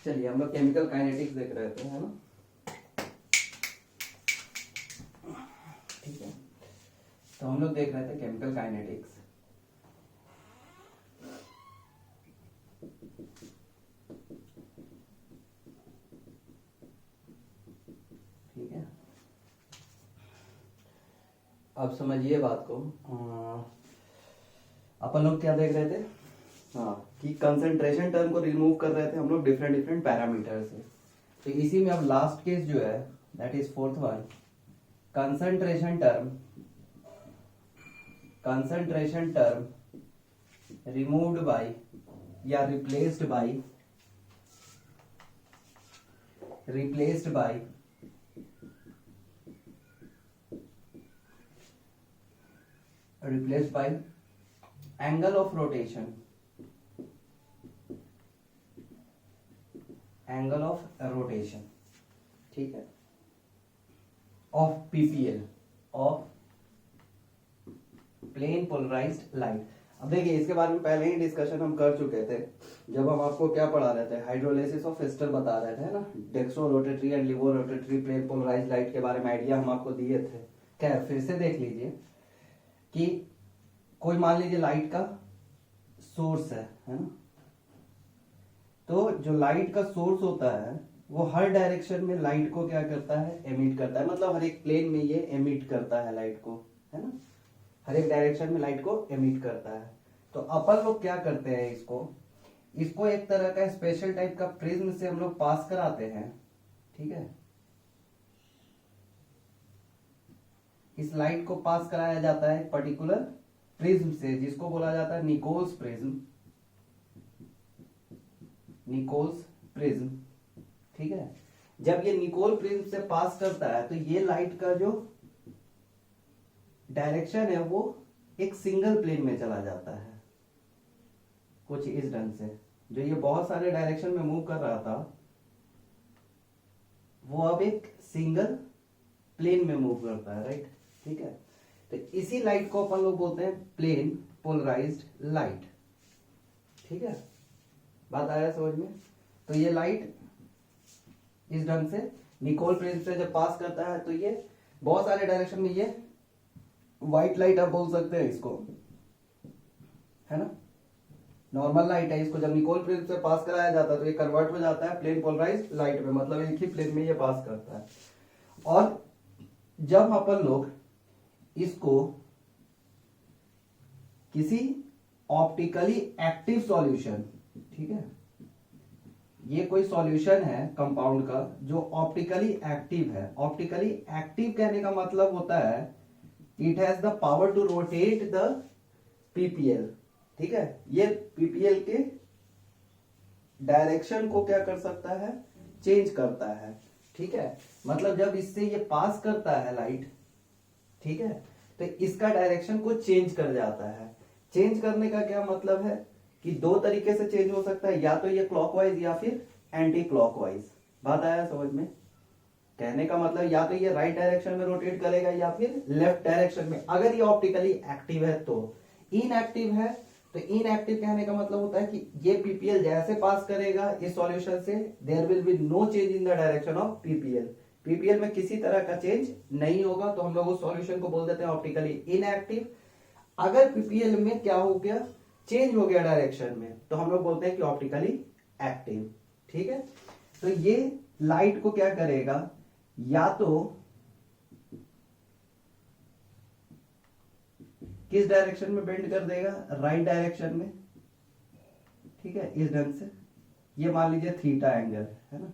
चलिए हम लोग केमिकल काइनेटिक्स देख रहे थे, है ना। ठीक है, तो हम लोग देख रहे थे केमिकल काइनेटिक्स। ठीक है, अब समझिए बात को। अपन लोग क्या देख रहे थे, हाँ, कि कंसंट्रेशन टर्म को रिमूव कर रहे थे हम लोग डिफरेंट डिफरेंट पैरामीटर से। तो इसी में अब लास्ट केस जो है that is fourth one, concentration term removed by या replaced by angle of rotation, ठीक है, of PPL, of plane polarised light. अब देखिए इसके बारे में पहले ही डिस्कशन हम कर चुके थे जब हम आपको क्या पढ़ा रहे थे, हाइड्रोलिसिस ऑफ क्रिस्टल बता रहे थे, है ना। Dextro rotatory and laevo rotatory plane polarised light के बारे में आइडिया हम आपको दिए थे। खैर फिर से देख लीजिए कि कोई मान लीजिए लाइट का सोर्स है ना। तो जो लाइट का सोर्स होता है वो हर डायरेक्शन में लाइट को क्या करता है, एमिट करता है। मतलब हर एक प्लेन में ये एमिट करता है लाइट को, है ना। हर एक डायरेक्शन में लाइट को एमिट करता है। तो अपन लोग क्या करते हैं, इसको एक तरह का स्पेशल टाइप का प्रिज्म से हम लोग पास कराते हैं, ठीक है। इस लाइट को पास कराया जाता है पर्टिकुलर प्रिज्म से जिसको बोला जाता है निकोल्स प्रिज्म, ठीक है। जब ये निकोल प्रिज्म से पास करता है तो ये लाइट का जो डायरेक्शन है वो एक सिंगल प्लेन में चला जाता है, कुछ इस ढंग से। जो ये बहुत सारे डायरेक्शन में मूव कर रहा था वो अब एक सिंगल प्लेन में मूव करता है, राइट, ठीक है। तो इसी लाइट को अपन लोग बोलते हैं प्लेन पोलराइज्ड लाइट, ठीक है। बात आया समझ में। तो ये लाइट इस ढंग से निकोल प्रिज्म से जब पास करता है तो ये बहुत सारे डायरेक्शन में, ये व्हाइट लाइट आप बोल सकते हैं इसको, है ना। नॉर्मल लाइट है, इसको जब निकोल प्रिज्म से पास कराया जाता है तो ये कन्वर्ट हो जाता है प्लेन पोलराइज्ड लाइट में, मतलब एक ही प्लेन में ये पास करता है। और जब अपन लोग इसको किसी ऑप्टिकली एक्टिव सॉल्यूशन, ठीक है, ये कोई सॉल्यूशन है कंपाउंड का जो ऑप्टिकली एक्टिव है। ऑप्टिकली एक्टिव कहने का मतलब होता है it has the power to rotate the PPL, ठीक है। ये पीपीएल के डायरेक्शन को क्या कर सकता है, चेंज करता है, ठीक है। मतलब जब इससे ये पास करता है लाइट, ठीक है, तो इसका डायरेक्शन को चेंज कर जाता है। चेंज करने का क्या मतलब है कि दो तरीके से चेंज हो सकता है, या तो ये क्लॉकवाइज या फिर एंटी क्लॉकवाइज। बात आया समझ में। कहने का मतलब या तो ये राइट डायरेक्शन में रोटेट करेगा या फिर लेफ्ट डायरेक्शन में, अगर ये ऑप्टिकली एक्टिव है तो। इनएक्टिव है तो इनएक्टिव कहने का मतलब होता है कि ये पीपीएल जैसे पास करेगा इस सॉल्यूशन से, there will be no change in the direction of PPL. PPL में किसी तरह का चेंज नहीं होगा, तो हम लोग उस सॉल्यूशन को बोल देते हैं ऑप्टिकली इनएक्टिव। अगर पीपीएल में क्या हो गया, चेंज हो गया डायरेक्शन में, तो हम लोग बोलते हैं कि ऑप्टिकली एक्टिव, ठीक है। तो ये लाइट को क्या करेगा, या तो किस डायरेक्शन में बेंड कर देगा, राइट डायरेक्शन में, ठीक है, इस ढंग से। ये मान लीजिए थीटा एंगल है ना,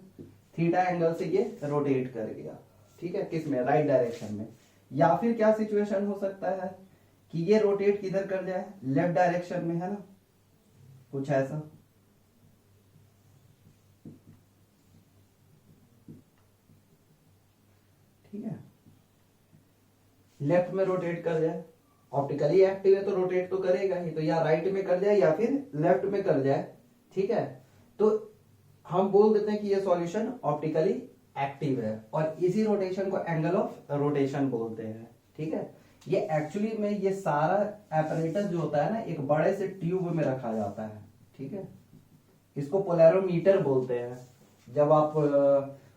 थीटा एंगल से ये रोटेट कर गया, ठीक है, किस में, राइट डायरेक्शन में। या फिर क्या सिचुएशन हो सकता है कि ये रोटेट किधर कर जाए, लेफ्ट डायरेक्शन में, है ना, कुछ ऐसा। ठीक है, लेफ्ट में रोटेट कर जाए। ऑप्टिकली एक्टिव है तो रोटेट तो करेगा ही, तो या राइट में कर जाए या फिर लेफ्ट में कर जाए, ठीक है। तो हम बोल देते हैं कि ये सॉल्यूशन ऑप्टिकली एक्टिव है, और इसी रोटेशन को एंगल ऑफ रोटेशन बोलते हैं, ठीक है। ये एक्चुअली में ये सारा एपरेटस जो होता है ना, एक बड़े से ट्यूब में रखा जाता है, ठीक है। इसको पोलैरोमीटर बोलते हैं, जब आप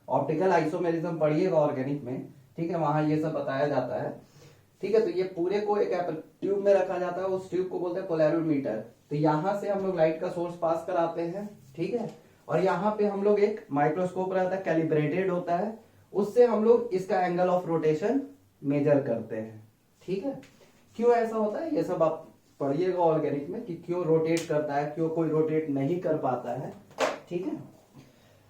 ऑप्टिकल आइसोमेरिज्म पढ़िएगा ऑर्गेनिक में, ठीक है, वहां ये सब बताया जाता है। ठीक है, तो ये पूरे को एक ट्यूब में रखा जाता है, उस ट्यूब को बोलते हैं पोलैरोमीटर। तो यहां से हम लोग लाइट का सोर्स पास कराते हैं, ठीक है, और यहाँ पे हम लोग एक माइक्रोस्कोप रहता है, कैलिब्रेटेड होता है, उससे हम लोग इसका एंगल ऑफ रोटेशन मेजर करते हैं। ठीक है, क्यों ऐसा होता है ये सब आप पढ़िएगा ऑर्गेनिक में कि क्यों रोटेट करता है, क्यों कोई रोटेट नहीं कर पाता है। ठीक है,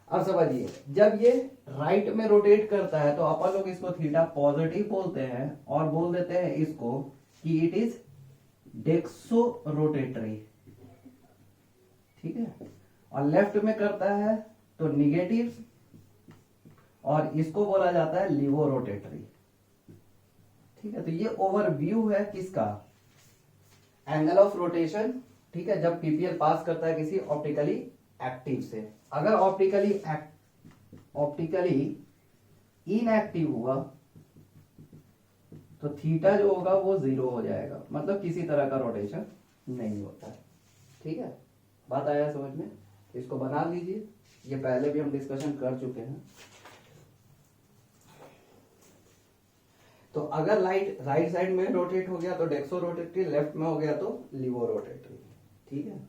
अब समझिए, जब ये राइट में रोटेट करता है तो अपन लोग इसको थीटा पॉजिटिव बोलते हैं और बोल देते हैं इसको कि इट इज डेक्सो रोटेटरी। ठीक है, और लेफ्ट में करता है तो निगेटिव, और इसको बोला जाता है लिवो रोटेटरी। ठीक है, तो ये ओवरव्यू है किसका, एंगल ऑफ रोटेशन। ठीक है, जब पीपीएल पास करता है किसी ऑप्टिकली एक्टिव से, अगर ऑप्टिकली इनएक्टिव हुआ तो थीटा जो होगा वो 0 हो जाएगा, मतलब किसी तरह का रोटेशन नहीं होता है। ठीक है, बात आया समझ में, इसको बना लीजिए, ये पहले भी हम डिस्कशन कर चुके हैं। तो अगर लाइट राइट साइड में रोटेट हो गया तो डेक्सो रोटेटरी, लेफ्ट में हो गया तो लिवो रोटेटरी। ठीक है,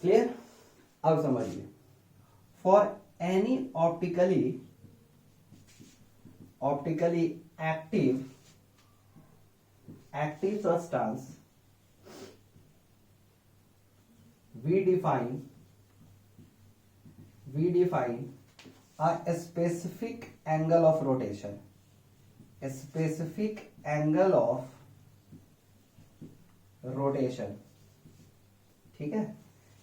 क्लियर। अब समझिए, for any optically active substance we define a specific angle of rotation, ठीक है,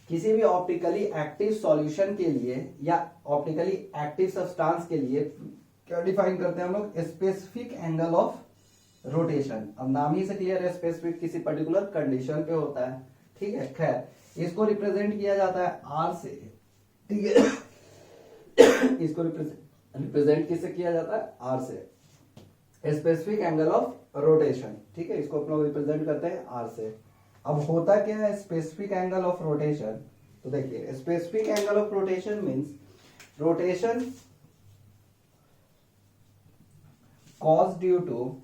किसी भी ऑप्टिकली एक्टिव सॉल्यूशन के लिए या ऑप्टिकली एक्टिव सब्सटेंस के लिए क्या डिफाइन करते हैं हम लोग, स्पेसिफिक एंगल ऑफ रोटेशन। अब नाम ही से क्लियर है, स्पेसिफिक किसी पर्टिकुलर कंडीशन पे होता है। ठीक है, खैर इसको रिप्रेजेंट किया जाता है आर से। ठीक है, इसको रिप्रेजेंट किससे किया जाता है, आर से, स्पेसिफिक एंगल ऑफ रोटेशन। ठीक है, इसको हम लोग रिप्रेजेंट करते हैं आर से। अब होता क्या है स्पेसिफिक एंगल ऑफ रोटेशन, तो देखिए specific angle of rotation means rotation cause due to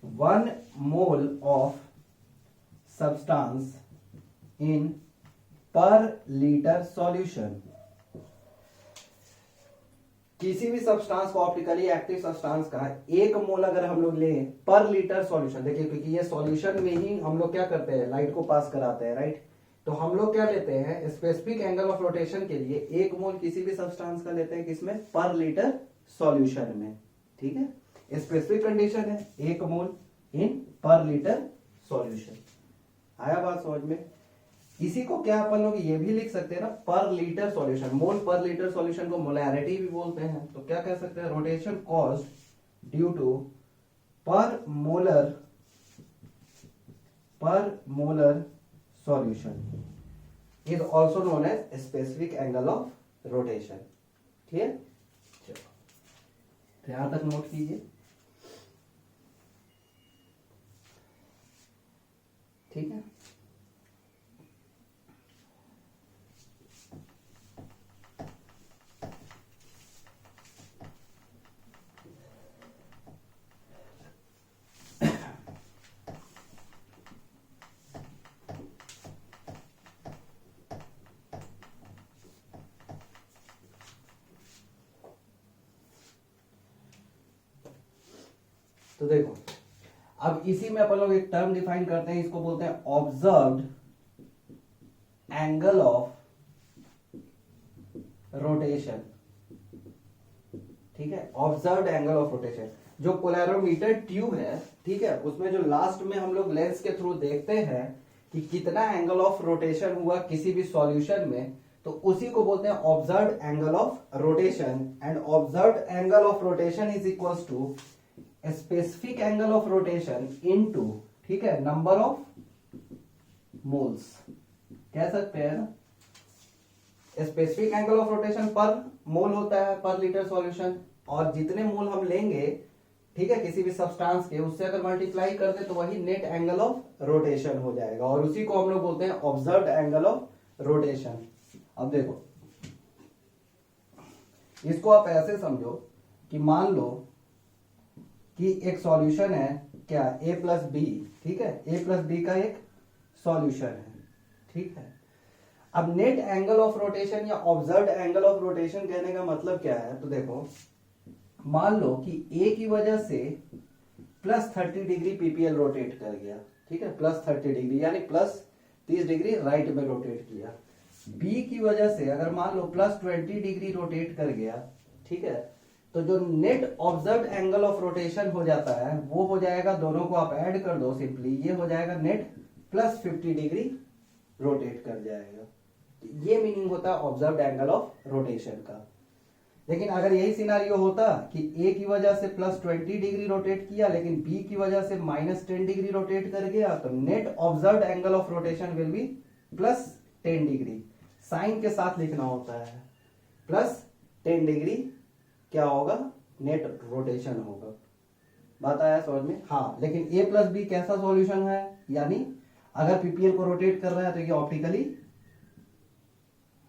1 mole of substance in per liter solution। किसी भी सब्सटेंस को, ऑप्टिकली एक्टिव सब्सटेंस का 1 मोल अगर हम लोग लें पर लीटर सॉल्यूशन, देखिए क्योंकि ये सॉल्यूशन में ही हम लोग क्या करते हैं, लाइट को पास कराते हैं, राइट। तो हम लोग क्या लेते हैं स्पेसिफिक एंगल ऑफ रोटेशन के लिए 1 मोल किसी भी सब्सटेंस का लेते हैं, किसमें, पर लीटर सॉल्यूशन में। ठीक है, स्पेसिफिक कंडीशन है 1 मोल इन पर लीटर सॉल्यूशन। आया बात समझ में। इसी को क्या अपन लोग ये भी लिख सकते हैं ना, पर लीटर सॉल्यूशन, मोल पर लीटर सॉल्यूशन को मोलैरिटी भी बोलते हैं। तो क्या कह सकते हैं, rotation cause due to per molar solution is also known as specific angle of rotation. Clear, चलो यहां तक नोट कीजिए। ठीक है, तो देखो अब इसी में अपन लोग एक टर्म डिफाइन करते हैं, इसको बोलते हैं ऑब्जर्व्ड एंगल ऑफ रोटेशन। ठीक है, ऑब्जर्व्ड एंगल ऑफ रोटेशन, जो पोलैरोमीटर ट्यूब है, ठीक है, उसमें जो लास्ट में हम लोग लेंस के थ्रू देखते हैं कि कितना एंगल ऑफ रोटेशन हुआ किसी भी सॉल्यूशन में, तो उसी को बोलते हैं observed angle of rotation. And observed angle of rotation is equals to specific angle of rotation into, ठीक है, नंबर ऑफ मोल्स, कह सकते हैं ना। स्पेसिफिक एंगल ऑफ रोटेशन पर मोल होता है पर लीटर सॉल्यूशन, और जितने मोल हम लेंगे, ठीक है, किसी भी सब्सटेंस के, उससे अगर मल्टीप्लाई कर दे तो वही नेट एंगल ऑफ रोटेशन हो जाएगा, और उसी को हम लोग बोलते हैं ऑब्जर्व्ड एंगल ऑफ रोटेशन। अब देखो, इसको आप ऐसे समझो कि मान लो कि एक सॉल्यूशन है क्या, a प्लस बी, ठीक है, a प्लस बी का एक सॉल्यूशन है, ठीक है। अब नेट एंगल ऑफ रोटेशन या ऑब्जर्व्ड एंगल ऑफ रोटेशन कहने का मतलब क्या है, तो देखो मान लो कि a की वजह से प्लस 30 डिग्री पीपीएल रोटेट कर गया, ठीक है, प्लस 30 डिग्री यानी प्लस 30 डिग्री राइट में रोटेट किया। b की वजह से अगर मान लो प्लस 20 डिग्री रोटेट कर गया, ठीक है, तो जो net observed angle of rotation हो जाता है वो हो जाएगा, दोनों को आप ऐड कर दो सिंपली, ये हो जाएगा नेट प्लस 50 डिग्री रोटेट कर जाएगा। ये मीनिंग होता है ऑब्जर्व्ड एंगल ऑफ रोटेशन का। लेकिन अगर यही सिनारियो होता कि a की वजह से प्लस 20 डिग्री रोटेट किया लेकिन b की वजह से माइनस 10 डिग्री रोटेट कर गया, तो net observed angle of rotation will be plus 10 degree. Sign के साथ लिखना होता है, प्लस 10 डिग्री क्या होगा, नेट रोटेशन होगा। बात आया समझ में? हाँ, लेकिन a प्लस बी कैसा सॉल्यूशन है, यानी अगर पीपीएल को रोटेट कर रहा है तो ये ऑप्टिकली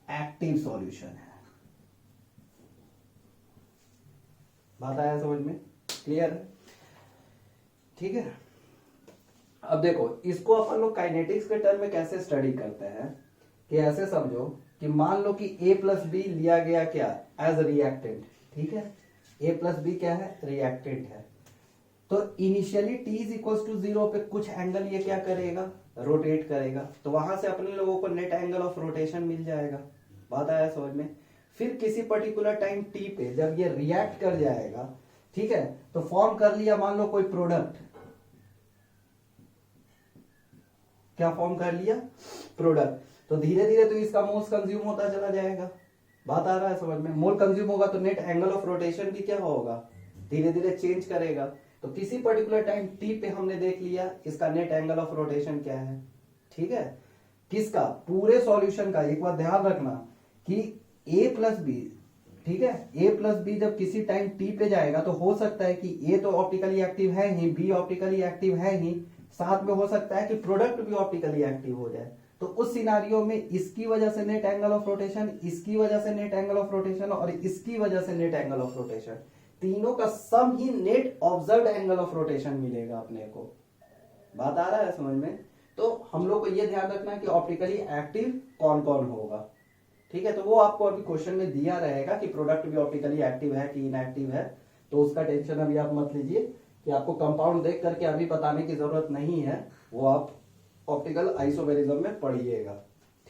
एक्टिव सॉल्यूशन है। बात आया समझ में? क्लियर है? ठीक है। अब देखो, इसको अपन लोग काइनेटिक्स के टर्म में कैसे स्टडी करते हैं कि ऐसे समझो कि मान लो कि a प्लस बी लिया गया क्या, एज रिएक्टेंट, ठीक है, a प्लस बी क्या है, रिएक्टेंट है। तो initially t is equal to 0 पे कुछ एंगल ये क्या करेगा, रोटेट करेगा, तो वहां से अपने लोगों को नेट एंगल ऑफ रोटेशन मिल जाएगा। बात आया समझ में? फिर किसी पर्टिकुलर टाइम t पे जब ये रिएक्ट कर जाएगा, ठीक है, तो फॉर्म कर लिया मान लो कोई प्रोडक्ट, क्या फॉर्म कर लिया, प्रोडक्ट, तो धीरे धीरे तो इसका मोल्स कंज्यूम होता चला जाएगा। बात आ रहा है समझ में? मोल कंज्यूम होगा तो नेट एंगल ऑफ रोटेशन भी क्या होगा, धीरे धीरे चेंज करेगा। तो किसी पर्टिकुलर टाइम t पे हमने देख लिया इसका नेट एंगल ऑफ रोटेशन क्या है, ठीक है, किसका, पूरे सॉल्यूशन का। एक बात ध्यान रखना कि a प्लस बी, ठीक है, a प्लस बी जब किसी टाइम t पे जाएगा तो हो सकता है कि a तो ऑप्टिकली एक्टिव है ही, b ऑप्टिकली एक्टिव है ही, साथ में हो सकता है कि प्रोडक्ट भी ऑप्टिकली एक्टिव हो जाए। तो उस सिनारियो में इसकी वजह से नेट एंगल ऑफ रोटेशन, इसकी वजह से नेट एंगल ऑफ रोटेशन और इसकी वजह से नेट एंगल ऑफ रोटेशन, तीनों का सम ही net observed angle of rotation मिलेगा अपने को। बात आ रहा है समझ में? तो हम लोग को यह ध्यान रखना है कि ऑप्टिकली एक्टिव कौन कौन होगा, ठीक है। तो वो आपको अभी क्वेश्चन में दिया रहेगा कि प्रोडक्ट भी ऑप्टिकली एक्टिव है कि इनएक्टिव है, तो उसका टेंशन अभी आप मत लीजिए कि आपको कंपाउंड देख करके अभी बताने की जरूरत नहीं है, वो आप ऑप्टिकल आइसोमेरिज्म में पढ़िएगा,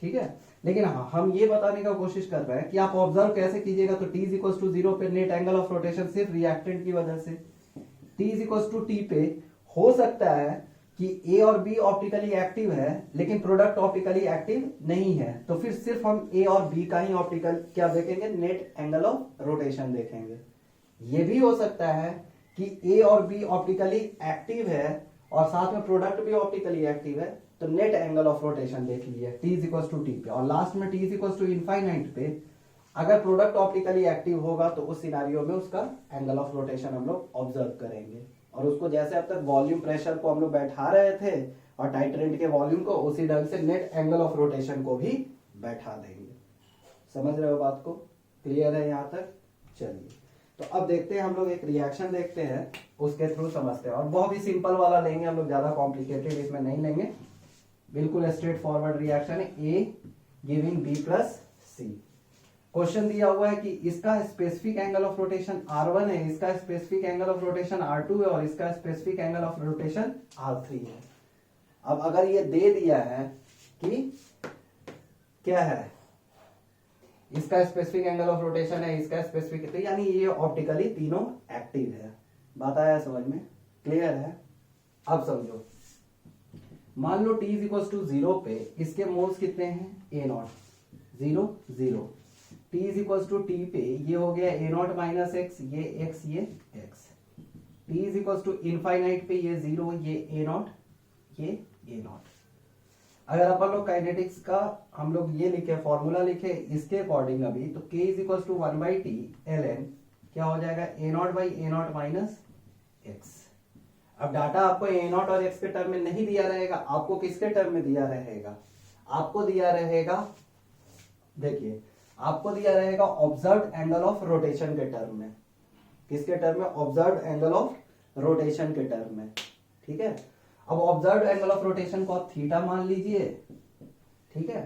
ठीक है। लेकिन हाँ, हम ये बताने का कोशिश कर रहे हैं कि आप ऑब्जर्व कैसे कीजिएगा। तो t इज इक्वल टू 0 पे नेट एंगल ऑफ रोटेशन सिर्फ रिएक्टेंट की वजह से, t is equal to t पे हो सकता है कि a और b ऑप्टिकली एक्टिव है लेकिन प्रोडक्ट ऑप्टिकली एक्टिव नहीं है, तो फिर सिर्फ हम a और b का ही ऑप्टिकल क्या देखेंगे, नेट एंगल ऑफ रोटेशन देखेंगे। ये भी हो सकता है कि a और b ऑप्टिकली एक्टिव है और साथ में प्रोडक्ट भी ऑप्टिकली एक्टिव है, तो नेट एंगल ऑफ रोटेशन देख लिया t is equal to t पे, और लास्ट में t is equal to infinite पे अगर प्रोडक्ट ऑप्टिकली एक्टिव होगा तो उस सिनारियो में उसका एंगल ऑफ रोटेशन हम लोग ऑब्जर्व करेंगे। और उसको जैसे अब तक वॉल्यूम प्रेशर को हम लोग बैठा रहे थे और टाइट्रेंट के वॉल्यूम को, उसी ढंग से नेट एंगल ऑफ रोटेशन को भी बैठा देंगे। समझ रहे हो बात को? क्लियर है यहाँ तक? चलिए, तो अब देखते हैं हम लोग एक रिएक्शन देखते हैं, उसके थ्रू समझते हैं, और बहुत ही सिंपल वाला लेंगे हम लोग, ज्यादा कॉम्प्लिकेटेड इसमें नहीं लेंगे, बिल्कुल स्ट्रेट फॉरवर्ड रिएक्शन है, A giving B plus C। Question दिया हुआ है कि इसका specific angle of rotation R1 है, इसका specific angle of rotation R2 है और इसका specific angle of rotation R3 है। अब अगर ये दे दिया है कि क्या है, इसका स्पेसिफिक एंगल ऑफ रोटेशन है, इसका स्पेसिफिक, तो यानी ये ऑप्टिकली तीनों एक्टिव है। बात आया समझ में? क्लियर है? अब समझो, मान लो t इज इक्वल टू 0 पे इसके मोल्स कितने हैं, a0, 0 0, t is equal to t पे ये हो गया a0 माइनस x, ये x, ये x, t is equal to infinite पे ये 0, ये a0, ये a0। अगर अपन लोग काइनेटिक्स का हम लोग ये लिखे, फॉर्मूला लिखे इसके अकॉर्डिंग अभी, तो k is equal to 1/t ln क्या हो जाएगा, a0 by a0 minus x. अब डाटा आपको ए नॉट और एक्स के टर्म में नहीं दिया रहेगा, आपको किसके टर्म में दिया रहेगा? आपको दिया रहेगा, देखिए आपको दिया रहेगा ऑब्जर्व्ड एंगल ऑफ रोटेशन के टर्म में। किसके टर्म में? ऑब्जर्व्ड एंगल ऑफ रोटेशन के टर्म में। ठीक है, अब ऑब्जर्व्ड एंगल ऑफ रोटेशन को आप थीटा मान लीजिए। ठीक है,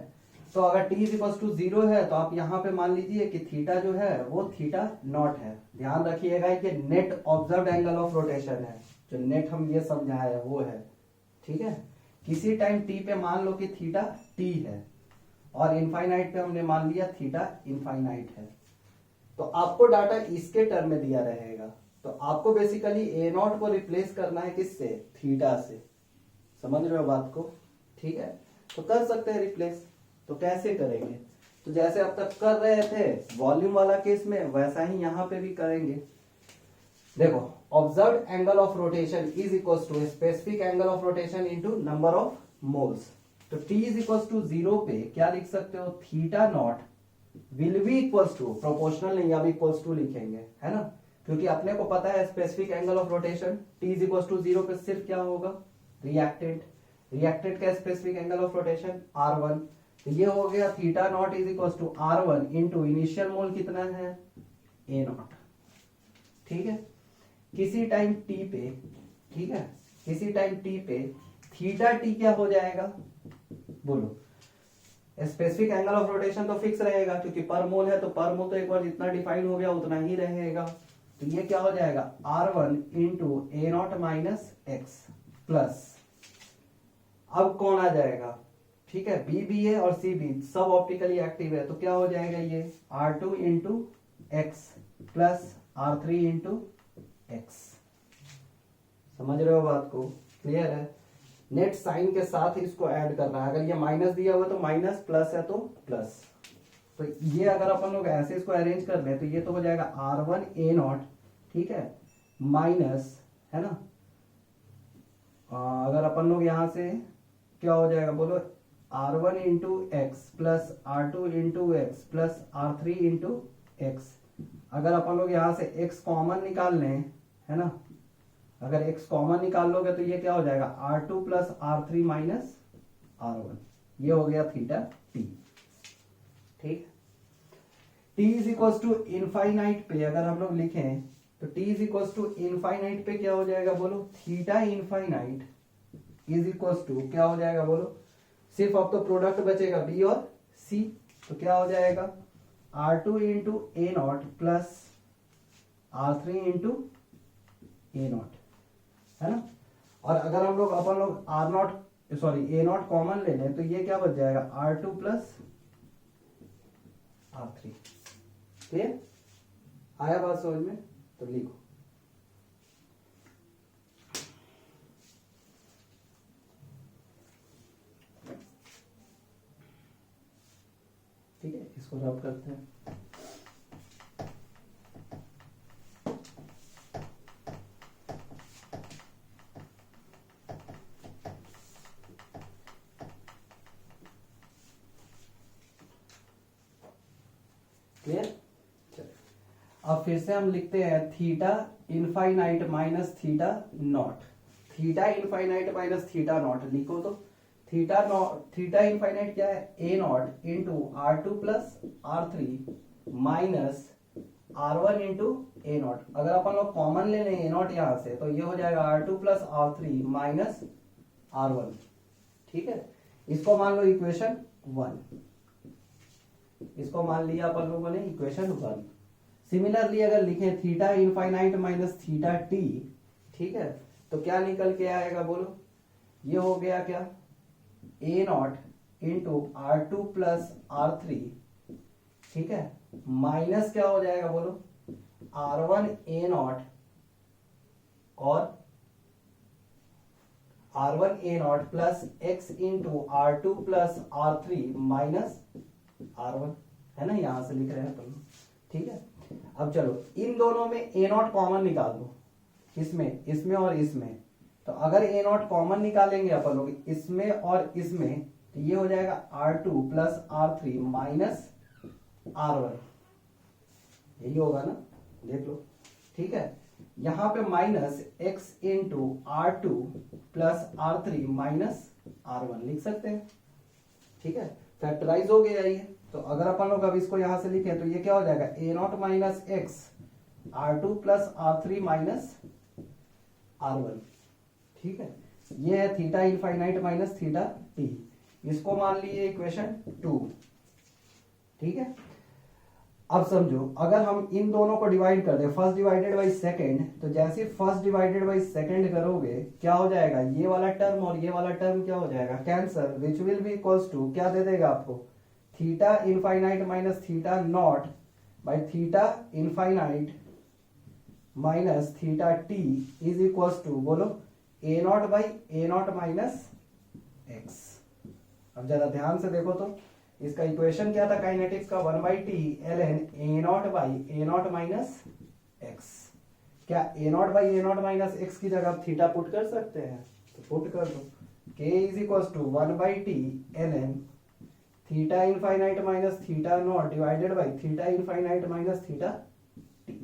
तो अगर t इज इक्वल टू 0 है तो आप यहां पे मान लीजिए कि थीटा जो है वो थीटा नॉट है। ध्यान रखिएगा कि net observed angle of rotation है, जो नेट हम ये समझाए वो है। ठीक है, किसी टाइम t पे मान लो कि थीटा t है और इनफाइनाइट पे हमने मान लिया थीटा इनफाइनाइट है, तो आपको डाटा इसके टर्म में दिया रहेगा। तो आपको बेसिकली ए नॉट को रिप्लेस करना है किससे? थीटा से। समझ रहे हो बात को? ठीक है, तो कर सकते हैं रिप्लेस। तो कैसे करेंगे? तो जैसे अब तक कर रहे थे वॉल्यूम वाला केस में, वैसा ही यहां पे भी करेंगे। देखो, observed angle of rotation is equal to specific angle of rotation into number of moles. तो t इज इक्वल टू 0 पे क्या लिख सकते हो? Theta naught will be equal to, proportional नहीं, अब इक्वल टू लिखेंगे, है ना, क्योंकि अपने को पता है specific angle of rotation t is equal to 0 पे सिर्फ क्या होगा? रिएक्टेंट। रिएक्टेंट का specific angle of rotation r1। तो ये हो गया theta naught is equal to r1 into initial mole कितना है? a naught. ठीक है, किसी टाइम t पे, ठीक है, किसी टाइम t पे थीटा t क्या हो जाएगा? बोलो। स्पेसिफिक एंगल ऑफ रोटेशन तो फिक्स रहेगा क्योंकि पर मोल है, तो पर मोल तो एक बार जितना डिफाइन हो गया उतना ही रहेगा। तो ये क्या हो जाएगा? r1 इंटू ए नॉट माइनस एक्स प्लस, अब कौन आ जाएगा? ठीक है, बी भी है और सी भी सब ऑप्टिकली एक्टिव है, तो क्या हो जाएगा? ये r2 into x plus r3 into x. समझ रहे हो बात को? क्लियर है? नेट साइन के साथ इसको ऐड करना है। अगर ये माइनस दिया हुआ तो माइनस, प्लस है तो प्लस। तो ये अगर अपन लोग ऐसे इसको अरेंज कर लें तो ये तो हो जाएगा r1 ए नॉट, ठीक है, माइनस, है ना, अगर अपन लोग यहां से क्या हो जाएगा बोलो? r1 into x plus r2 into x plus r3 into x. अगर अपन लोग यहां से x कॉमन निकाल लें, है ना, अगर x कॉमन निकाल लोगे तो ये क्या हो जाएगा? r2 plus r3 minus r1। ये हो गया थीटा t। ठीक, t is equal to infinite पे अगर हम लोग लिखें तो t is equal to infinite पे क्या हो जाएगा बोलो? Theta infinite is equal to क्या हो जाएगा बोलो? सिर्फ अब तो प्रोडक्ट बचेगा b और c, तो क्या हो जाएगा? r2 इंटू ए नॉट प्लस r3 इंटू ए नॉट, है ना। और अगर हम लोग अपन लोग r naught sorry a naught common ले लें तो ये क्या बच जाएगा? r2 plus r3। क्लियर? आया बात समझ में? तो लिखो। ठीक है, इसको रब करते हैं। क्लियर? चलो, अब फिर से हम लिखते हैं theta infinite minus theta nought. Theta infinite minus theta nought लिखो तो थीटा नॉट, थीटा इनफाइनाइट क्या है? A nought into r2 plus r3 minus r1 into A nought. अगर अपन लोग कॉमन ले लें ए नॉट यहां से तो ये हो जाएगा r2 plus r3 minus r1। ठीक है, इसको मान लो इक्वेशन 1, इसको मान लिया अपन लोगों ने इक्वेशन 1। सिमिलरली अगर लिखें theta infinite minus theta t, ठीक है, तो क्या निकल के आएगा बोलो? ये हो गया क्या? A nought into r2 plus r3, ठीक है, माइनस क्या हो जाएगा बोलो? r1 ए नॉट और r1 ए naught plus x into r2 plus r3 minus r1, है ना, यहां से लिख रहे हैं अपन। ठीक है, अब चलो इन दोनों में ए नॉट कॉमन निकाल दो, इसमें, इसमें और इसमें। तो अगर ए नॉट कॉमन निकालेंगे अपन लोग इसमें और इसमें तो ये हो जाएगा r2 plus r3 minus r1, यही होगा ना, देख लो। ठीक है, यहां पे minus x into R2 plus R3 minus R1 लिख सकते हैं, ठीक है, फैक्टराइज हो गया ये। तो अगर अपन लोग अब इसको यहां से लिखें तो ये क्या हो जाएगा, A0 minus x R2 plus R3 minus R1, ठीक है। ये है theta infinite minus theta T, इसको मान लीजिए इक्वेशन 2, ठीक है। अब समझो अगर हम इन दोनों को डिवाइड कर दे, फर्स्ट डिवाइडेड बाई सेकेंड, तो जैसे फर्स्ट डिवाइडेड बाई सेकेंड करोगे क्या हो जाएगा, ये वाला टर्म और ये वाला टर्म क्या हो जाएगा, cancel, which will be equals to क्या दे देगा आपको, theta infinite minus theta nought by theta infinite minus theta T is equals to, बोलो, A nought by A nought minus x. अब जरा ध्यान से देखो तो इसका इक्वेशन क्या था काइनेटिक्स का, 1 by T L N A nought by A nought minus x. क्या A nought by A nought minus x की जगह आप थीटा पुट कर सकते हैं, तो पुट कर दो, k is equal to 1 by T L n theta infinite minus theta naught divided by theta infinite minus theta t.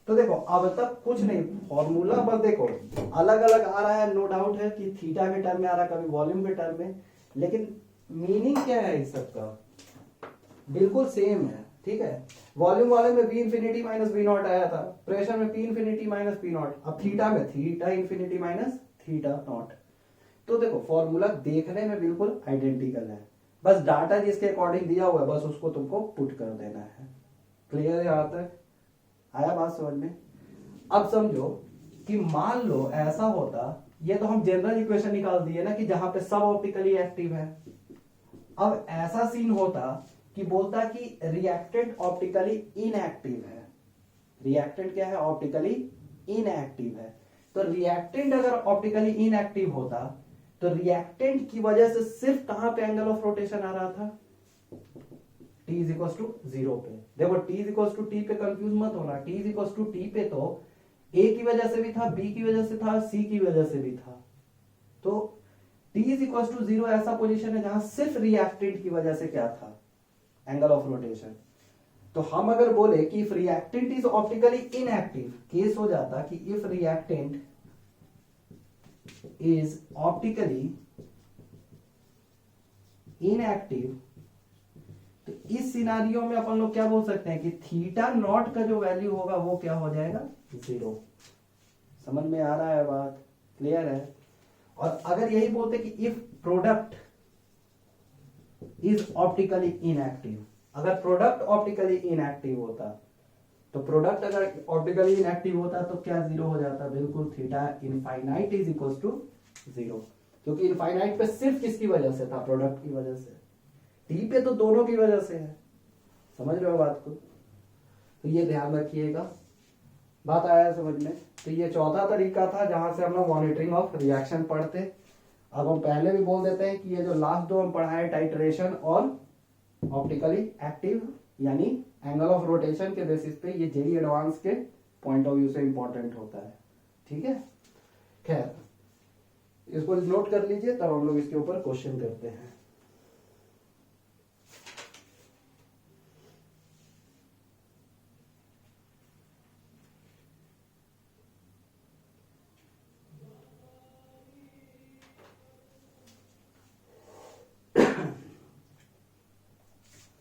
तो देखो अब तक कुछ नहीं, फॉर्मूला पर देखो अलग अलग आ रहा है, नो डाउट है कि थीटा के टर्म में आ रहा है, कभी वॉल्यूम के टर्म में, लेकिन मीनिंग क्या है इस सब का, बिल्कुल सेम है, ठीक है। वॉल्यूम वाले में b infinity minus b naught आया था, प्रेशर में p infinity minus p naught, अब थीटा में theta infinity minus theta naught. तो देखो फॉर्मूला देखने में बिल्कुल आइडेंटिकल है, बस डाटा जिसके अकॉर्डिंग दिया हुआ है बस उसको तुमको पुट कर देना है। क्लियर है, यहां तक आया बात समझ में। अब समझो कि मान लो ऐसा होता, ये तो हम जनरल इक्वेशन निकाल दिए ना कि जहां पे सब ऑप्टिकली एक्टिव है। अब ऐसा सीन होता कि बोलता कि रिएक्टेंट ऑप्टिकली इनएक्टिव है, रिएक्टेंट क्या है, ऑप्टिकली इनएक्टिव है। तो रिएक्टेंट अगर ऑप्टिकली इनएक्टिव होता तो रिएक्टेंट की वजह से सिर्फ कहां पे एंगल ऑफ रोटेशन आ रहा था, t इज इक्वल टू 0 पे। देखो t is equal to t पे कंफ्यूज मत होना, t is equal to t पे तो a की वजह से भी था, b की वजह से था, c की वजह से भी था। तो t इज इक्वल टू 0 ऐसा पोजीशन है जहां सिर्फ रिएक्टेंट की वजह से क्या था, एंगल ऑफ रोटेशन। तो हम अगर बोले कि if reactant is optically inactive, case हो जाता कि if reactant is optically inactive, तो इस सिनारियो में अपन लोग क्या बोल सकते हैं कि थीटा नॉट का जो वैल्यू होगा वो क्या हो जाएगा, 0। समझ में आ रहा है बात, क्लियर है। और अगर यही बोलते कि if product is optically inactive, अगर प्रोडक्ट ऑप्टिकली इनएक्टिव होता, तो प्रोडक्ट अगर ऑप्टिकली इनएक्टिव होता तो क्या 0 हो जाता, बिल्कुल, theta infinite is equal to 0, क्योंकि इनफाइनाइट पे सिर्फ किसकी वजह से था, प्रोडक्ट की वजह से, टी पे तो दोनों की वजह से है। समझ रहे हो बात को, तो ये ध्यान रखिएगा, बात आया समझ में। तो ये चौथा तरीका था जहां से हम लोग मॉनिटरिंग ऑफ रिएक्शन पढ़ते। अब हम पहले भी बोल देते हैं कि ये जो लास्ट दो हम पढ़ाए टाइट्रेशन और ऑप्टिकली एक्टिव यानी एंगल ऑफ रोटेशन के बेसिस पे, ये जेई एडवांस के पॉइंट ऑफ व्यू से इंपॉर्टेंट होता है, ठीक है। खैर इसको नोट कर लीजिए, तब हम लोग इसके ऊपर क्वेश्चन करते हैं।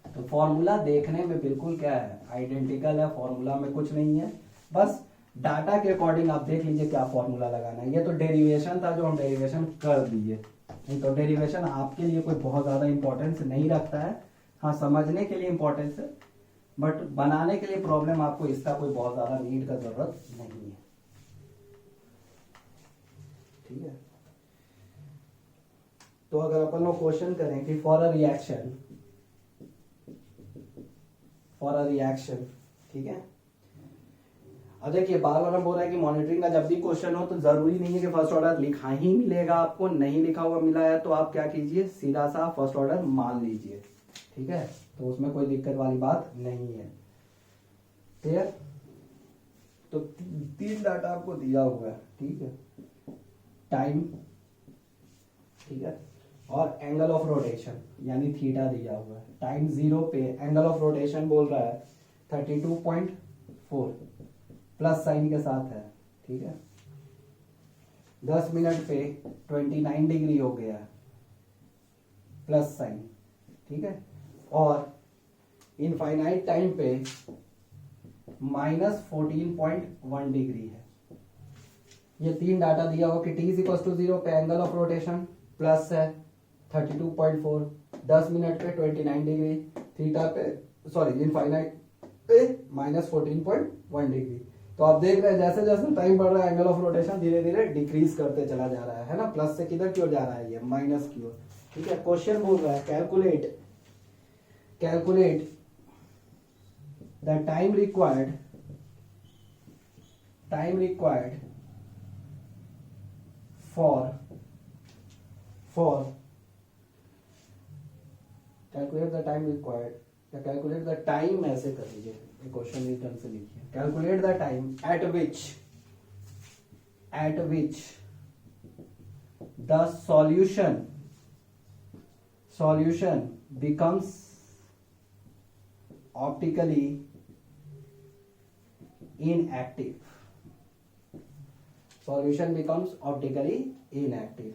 तो फॉर्मूला देखने में बिल्कुल क्या है, आइडेंटिकल है, फॉर्मूला में कुछ नहीं है, बस डाटा के अकॉर्डिंग आप देख लीजिए क्या फॉर्मूला लगाना है। ये तो डेरिवेशन था जो हम डेरिवेशन कर दिए, नहीं तो डेरिवेशन आपके लिए कोई बहुत ज्यादा इंपॉर्टेंस नहीं रखता है, हाँ समझने के लिए इंपॉर्टेंस है, बट बनाने के लिए प्रॉब्लम आपको इसका कोई बहुत ज्यादा नीड का जरूरत नहीं है, ठीक है। तो अगर अपन लोग क्वेश्चन करें कि फॉर अ रिएक्शन, ठीक है। अब देखिए बार बार हम बोल रहे हैं कि मॉनिटरिंग का जब भी क्वेश्चन हो तो जरूरी नहीं है कि फर्स्ट ऑर्डर लिखा ही मिलेगा आपको, नहीं लिखा हुआ मिला है तो आप क्या कीजिए, सीधा सा फर्स्ट ऑर्डर मान लीजिए, ठीक है। तो उसमें कोई दिक्कत वाली बात नहीं है, क्लियर। तो तीन डाटा आपको दिया हुआ है, ठीक है, टाइम, ठीक है, और एंगल ऑफ रोटेशन यानी थीटा दिया हुआ है। टाइम 0 पे एंगल ऑफ रोटेशन बोल रहा है 4 प्लस साइन के साथ है, ठीक है। 10 मिनट पे 29 डिग्री हो गया प्लस साइन, ठीक है। और इनफाइनाइट टाइम पे -14.1 डिग्री है। ये 3 डाटा दिया हो कि t = 0 पे एंगल ऑफ रोटेशन प्लस है 32.4, 10 मिनट पे 29 डिग्री, थीटा पे सॉरी इनफाइनाइट पे -14.1 डिग्री। तो आप देख रहे हैं जैसे जैसे टाइम बढ़ रहा है एंगल ऑफ रोटेशन धीरे धीरे डिक्रीज करते चला जा रहा है ना, प्लस से किधर की ओर जा रहा है, ये माइनस की ओर, ठीक है। क्वेश्चन बोल रहा है calculate the time required calculate the time required या कैलकुलेट द टाइम, ऐसे कर लीजिए, क्वेश्चन इस ढंग से लिखिए, calculate the time eight which the solution becomes optically inactive. Solution becomes optically inactive.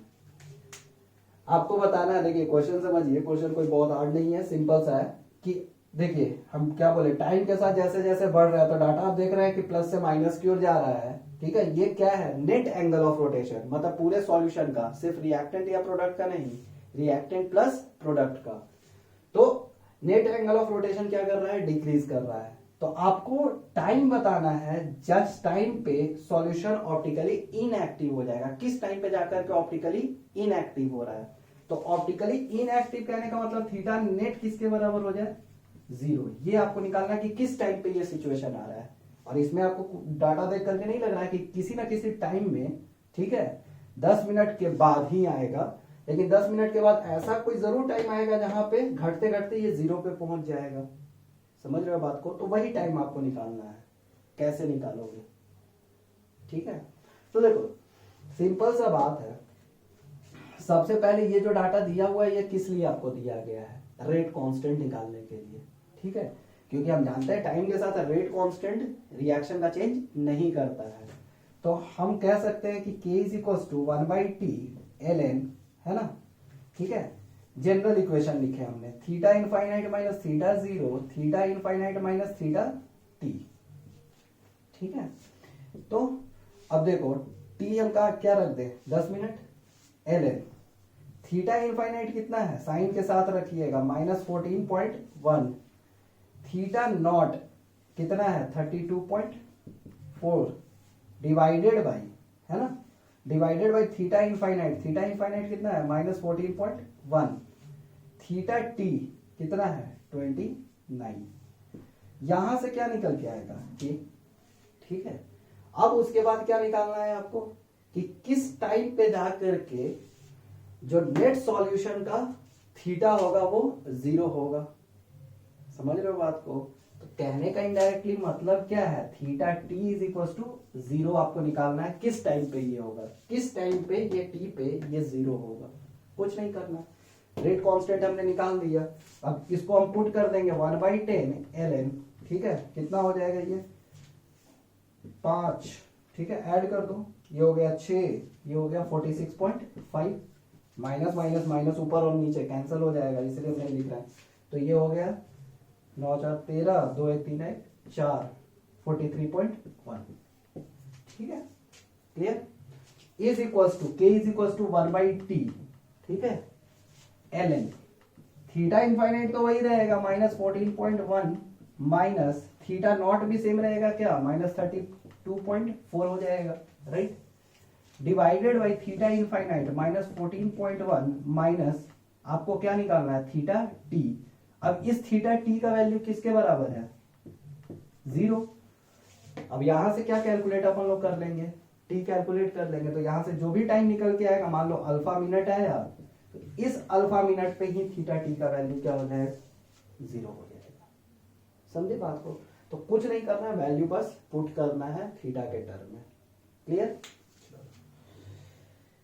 आपको बताना है, देखिए क्वेश्चन समझिए, क्वेश्चन कोई बहुत हार्ड नहीं है, सिंपल सा है कि देखिए हम क्या बोले, टाइम के साथ जैसे जैसे बढ़ रहा है तो डाटा आप देख रहे हैं कि प्लस से माइनस की ओर जा रहा है, ठीक है। ये क्या है, नेट एंगल ऑफ रोटेशन, मतलब पूरे सॉल्यूशन का, सिर्फ रिएक्टेंट या प्रोडक्ट का नहीं, रिएक्टेंट प्लस प्रोडक्ट का। तो नेट एंगल ऑफ रोटेशन क्या कर रहा है, डिक्रीज कर रहा है। तो आपको टाइम बताना है, जस्ट टाइम पे सॉल्यूशन ऑप्टिकली इनएक्टिव हो जाएगा। किस टाइम पे जाकर के ऑप्टिकली इनएक्टिव हो रहा है, तो ऑप्टिकली इनएक्टिव कहने का मतलब थीटा नेट किसके बराबर हो जाए, 0। ये आपको निकालना कि किस टाइम पे ये सिचुएशन आ रहा है। और इसमें आपको डाटा देख करके नहीं लग रहा है कि किसी ना किसी टाइम में, ठीक है, 10 मिनट के बाद ही आएगा, लेकिन 10 मिनट के बाद ऐसा कोई जरूर टाइम आएगा जहां पे घटते घटते ये 0 पे पहुंच जाएगा। समझ रहे हो बात को, तो वही टाइम आपको निकालना है। कैसे निकालोगे, ठीक है। तो देखो सिंपल सा बात है, सबसे पहले ये जो डाटा दिया हुआ है ये किस लिए आपको दिया गया है, रेट कांस्टेंट निकालने के लिए, ठीक है। क्योंकि हम जानते हैं टाइम के साथ रेट कांस्टेंट रिएक्शन का चेंज नहीं करता है। तो हम कह सकते हैं कि k = 1/t ln, है ना, ठीक है। जनरल इक्वेशन लिखे हमने, theta infinite minus theta 0, theta infinite minus theta t, ठीक है। तो अब देखो t हम का क्या रख दे, 10 मिनट, ln थीटा इनफाइनाइट कितना है, साइन के साथ रखिएगा -14.1, थीटा नॉट कितना है 32.4 डिवाइडेड बाई, है ना, डिवाइडेड बाई थीटा इनफाइनाइट कितना है -14.1, थीटा टी कितना है 29। यहां से क्या निकल के आएगा k, ठीक है। अब उसके बाद क्या निकालना है आपको कि किस टाइम पे जाकर के जो नेट सॉल्यूशन का थीटा होगा वो 0 होगा। समझ रहे हो बात को, तो कहने का इनडायरेक्टली मतलब क्या है, थीटा टी = 0 आपको निकालना है। किस टाइम पे ये होगा, किस टाइम पे ये टी पे ये 0 होगा, कुछ नहीं करना, रेट कांस्टेंट हमने निकाल दिया। अब इसको हम पुट कर देंगे 1/10 ln, ठीक है, कितना हो जाएगा ये 5, ठीक है, ऐड कर दो, ये हो गया 6, ये हो गया 46.5, माइनस माइनस माइनस ऊपर और नीचे कैंसिल हो जाएगा, इसलिए हमने लिख रहा है। तो ये हो गया 9 4 13, 2 1 3 1 4, 43.1, ठीक है, क्लियर। k = 1/t, ठीक है, ln थीटा इनफाइनाइट तो वही रहेगा -14.1 माइनस थीटा नॉट भी सेम रहेगा क्या, -32.4 हो जाएगा, right, divided by theta infinite -14.1 minus आपको क्या निकालना है थीटा टी। अब इस थीटा टी का वैल्यू किसके बराबर है 0। अब यहां से क्या कैलकुलेट अपन लोग कर लेंगे, टी कैलकुलेट कर लेंगे। तो यहां से जो भी टाइम निकल के आएगा, मान लो अल्फा मिनट आया, तो इस अल्फा मिनट पे ही थीटा टी का वैल्यू क्या हो जाएगा 0 हो जाएगा। समझे बात को, तो कुछ नहीं करना है, वैल्यू बस पुट करना है थीटा के टर्म में, क्लियर।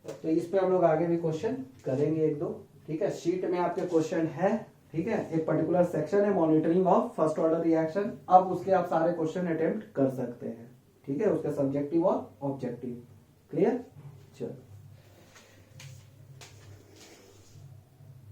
तो इस पे हम लोग आगे भी क्वेश्चन करेंगे 1 2, ठीक है। शीट में आपके क्वेश्चन है ठीक है, एक पर्टिकुलर सेक्शन है monitoring of first order reaction. अब उसके आप सारे क्वेश्चन अटेम्प्ट कर सकते हैं, ठीक है, उसके सब्जेक्टिव और ऑब्जेक्टिव। क्लियर।